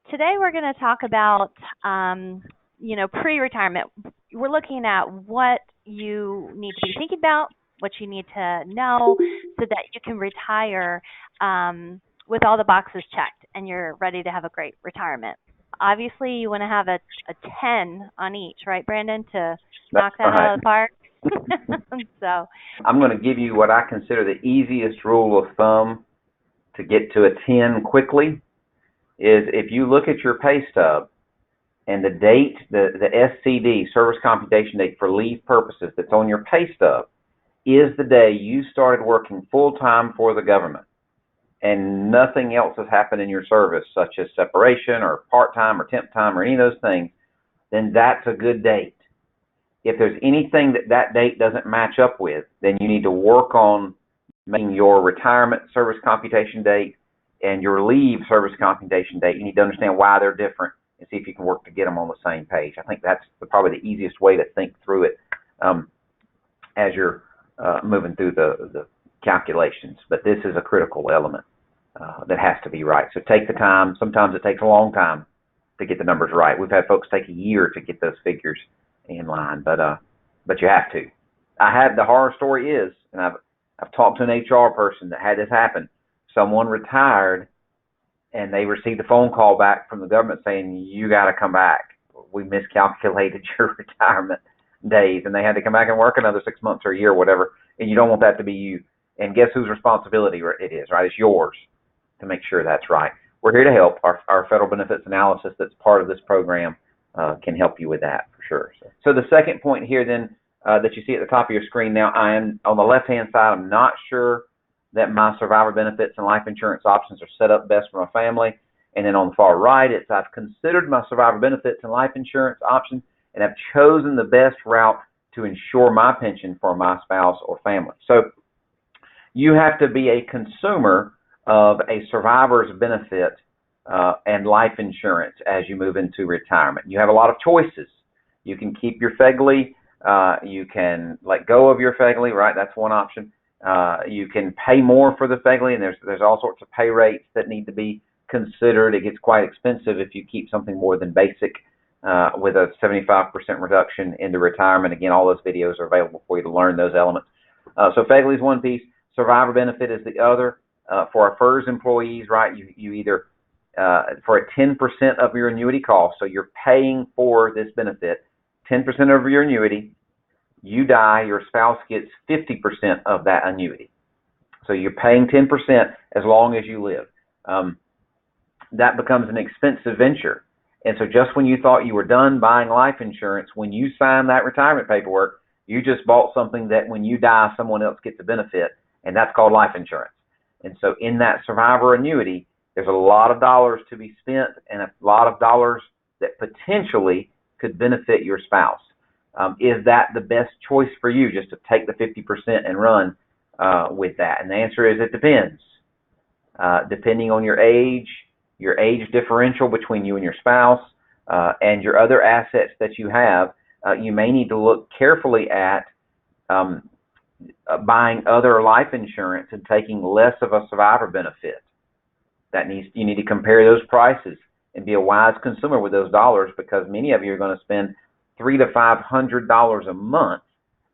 Today we're going to talk about, pre-retirement. We're looking at what you need to be thinking about, what you need to know so that you can retire with all the boxes checked and you're ready to have a great retirement. Obviously, you want to have a 10 on each, right, Brandon, to That's knock that right. out of the park? So, I'm going to give you what I consider the easiest rule of thumb to get to a 10 quickly is if you look at your pay stub and the date, the SCD, service computation date for leave purposes that's on your pay stub is the day you started working full-time for the government and nothing else has happened in your service, such as separation or part-time or temp time or any of those things, then that's a good date. If there's anything that date doesn't match up with, then you need to work on making your retirement service computation date and your leave service computation date. You need to understand why they're different and see if you can work to get them on the same page. I think that's probably the easiest way to think through it as you're moving through the calculations. But this is a critical element that has to be right. So take the time. Sometimes it takes a long time to get the numbers right. We've had folks take a year to get those figures in line, but you have to. The horror story is, and I've talked to an HR person that had this happen. Someone retired, and they received a phone call back from the government saying, "You got to come back. We miscalculated your retirement days," and they had to come back and work another 6 months or a year or whatever. And you don't want that to be you. And guess whose responsibility it is, right? It's yours to make sure that's right. We're here to help. Our federal benefits analysis that's part of this program can help you with that for sure. So the second point here then that you see at the top of your screen now, I am on the left-hand side, I'm not sure that my survivor benefits and life insurance options are set up best for my family. And then on the far right, it's I've considered my survivor benefits and life insurance options and have chosen the best route to ensure my pension for my spouse or family. So you have to be a consumer of a survivor's benefit and life insurance as you move into retirement. You have a lot of choices. You can keep your FEGLI. You can let go of your FEGLI, right? That's one option. You can pay more for the FEGLI, and there's all sorts of pay rates that need to be considered. It gets quite expensive if you keep something more than basic with a 75% reduction into retirement. Again, all those videos are available for you to learn those elements. So FEGLI is one piece. Survivor benefit is the other. For our FERS employees, right, you either for a 10% of your annuity cost, so you're paying for this benefit, 10% of your annuity, you die, your spouse gets 50% of that annuity. So you're paying 10% as long as you live. That becomes an expensive venture. And so just when you thought you were done buying life insurance, when you sign that retirement paperwork, you just bought something that when you die, someone else gets a benefit, and that's called life insurance. And so in that survivor annuity, there's a lot of dollars to be spent and a lot of dollars that potentially could benefit your spouse. Is that the best choice for you, just to take the 50% and run with that? And the answer is it depends. Depending on your age differential between you and your spouse, and your other assets that you have, you may need to look carefully at buying other life insurance and taking less of a survivor benefit. You need to compare those prices and be a wise consumer with those dollars, because many of you are going to spend $300 to $500 a month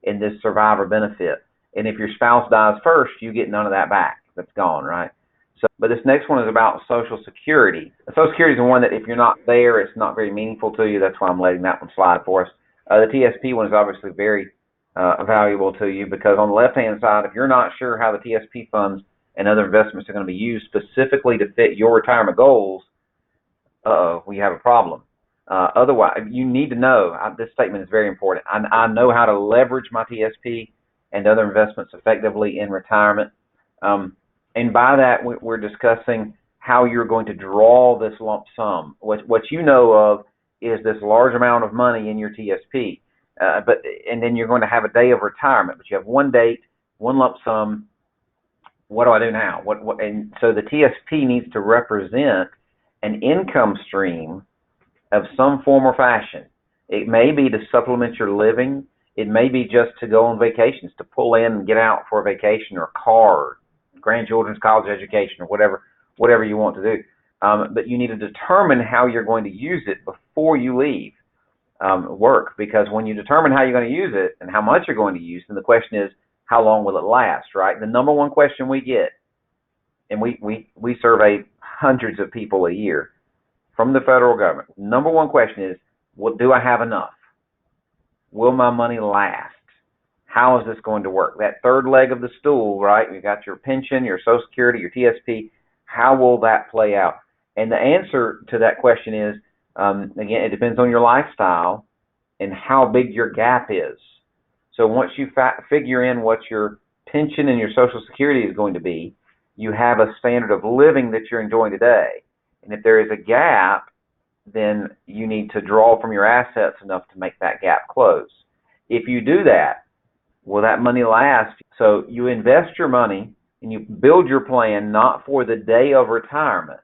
in this survivor benefit. And if your spouse dies first, you get none of that back. That's gone, right? So, but this next one is about Social Security. Social Security is the one that if you're not there, it's not very meaningful to you. That's why I'm letting that one slide for us. The TSP one is obviously very valuable to you, because on the left-hand side, if you're not sure how the TSP funds and other investments are going to be used specifically to fit your retirement goals, we have a problem. Otherwise, you need to know, this statement is very important, I know how to leverage my TSP and other investments effectively in retirement. And by that, we're discussing how you're going to draw this lump sum. What you know of is this large amount of money in your TSP, and then you're going to have a day of retirement, but you have one date, one lump sum. What do I do now? And so the TSP needs to represent an income stream of some form or fashion. It may be to supplement your living. It may be just to go on vacations, to pull in and get out for a vacation or a car, or grandchildren's college education, or whatever you want to do. but you need to determine how you're going to use it before you leave work, because when you determine how you're going to use it and how much you're going to use, then the question is, how long will it last, right? The number one question we get, and we survey hundreds of people a year from the federal government. Number one question is, well, do I have enough? Will my money last? How is this going to work? That third leg of the stool, right? You got your pension, your Social Security, your TSP. How will that play out? And the answer to that question is, again, it depends on your lifestyle and how big your gap is. So once you figure in what your pension and your Social Security is going to be, you have a standard of living that you're enjoying today. And if there is a gap, then you need to draw from your assets enough to make that gap close. If you do that, will that money last? So you invest your money and you build your plan not for the day of retirement,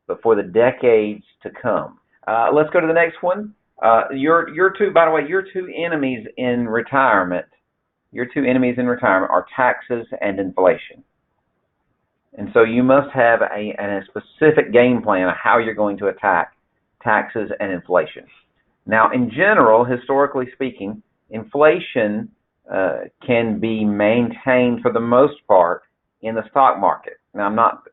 but for the decades to come. Let's go to the next one. Your two enemies in retirement. Your two enemies in retirement are taxes and inflation. And so you must have a specific game plan of how you're going to attack taxes and inflation. Now, in general, historically speaking, inflation can be maintained for the most part in the stock market. Now, I'm not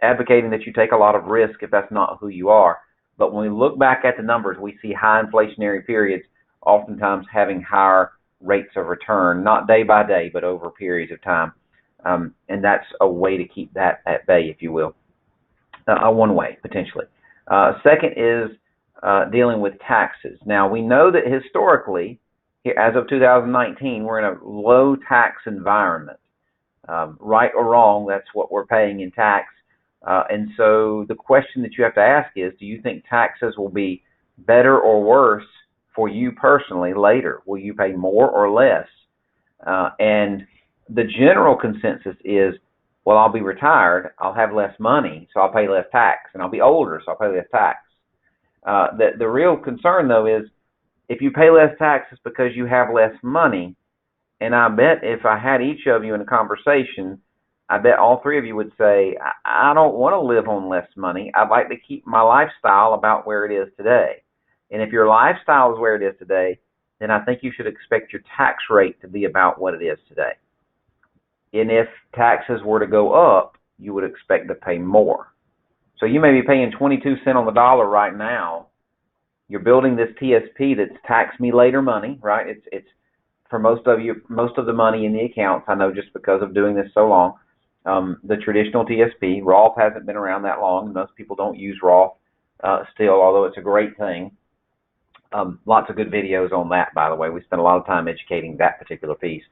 advocating that you take a lot of risk if that's not who you are, but when we look back at the numbers, we see high inflationary periods oftentimes having higher rates of return, not day by day, but over periods of time. And that's a way to keep that at bay, if you will. One way, potentially. Second is dealing with taxes. Now, we know that historically, as of 2019, we're in a low tax environment. Right or wrong, that's what we're paying in tax. And so the question that you have to ask is, do you think taxes will be better or worse for you personally later? Will you pay more or less? And the general consensus is, well, I'll be retired, I'll have less money, so I'll pay less tax, and I'll be older, so I'll pay less tax. The real concern, though, is if you pay less taxes because you have less money, and I bet if I had each of you in a conversation, I bet all three of you would say, I don't want to live on less money. I'd like to keep my lifestyle about where it is today. And if your lifestyle is where it is today, then I think you should expect your tax rate to be about what it is today. And if taxes were to go up, you would expect to pay more. So you may be paying 22 cents on the dollar right now. You're building this TSP that's tax me later money, right? It's for most of you, most of the money in the accounts, I know just because of doing this so long. The traditional TSP, Roth hasn't been around that long. Most people don't use Roth still, although it's a great thing. Lots of good videos on that, by the way. We spent a lot of time educating that particular piece.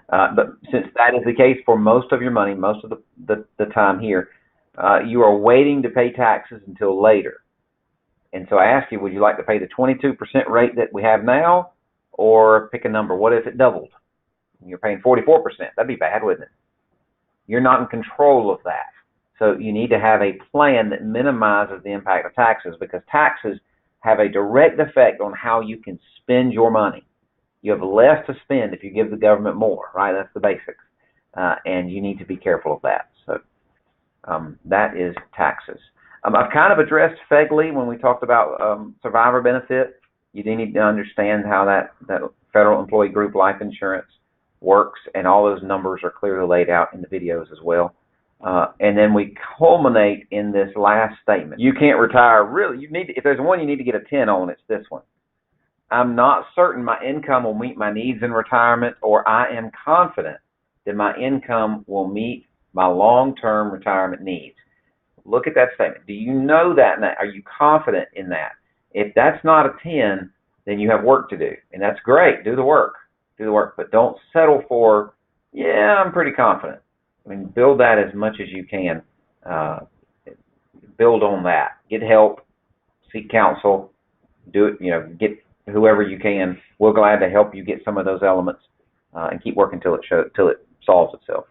But since that is the case for most of your money, most of the time here, you are waiting to pay taxes until later. And so I ask you, would you like to pay the 22% rate that we have now, or pick a number? What if it doubled? You're paying 44%. That'd be bad, wouldn't it? You're not in control of that. So you need to have a plan that minimizes the impact of taxes, because taxes have a direct effect on how you can spend your money. You have less to spend if you give the government more, right? That's the basics. And you need to be careful of that. So that is taxes. I've kind of addressed FEGLI when we talked about survivor benefit. You do need to understand how that federal employee group life insurance works, and all those numbers are clearly laid out in the videos as well. And then we culminate in this last statement. You can't retire. Really, you need to, if there's one you need to get a 10 on, it's this one. I'm not certain my income will meet my needs in retirement, or I am confident that my income will meet my long-term retirement needs. Look at that statement. Do you know that now? Are you confident in that? If that's not a 10, then you have work to do. And that's great. Do the work. Do the work. But don't settle for, yeah, I'm pretty confident. I mean, build that as much as you can. Build on that. Get help. Seek counsel. Do it, get whoever you can. We're glad to help you get some of those elements and keep working till it solves itself.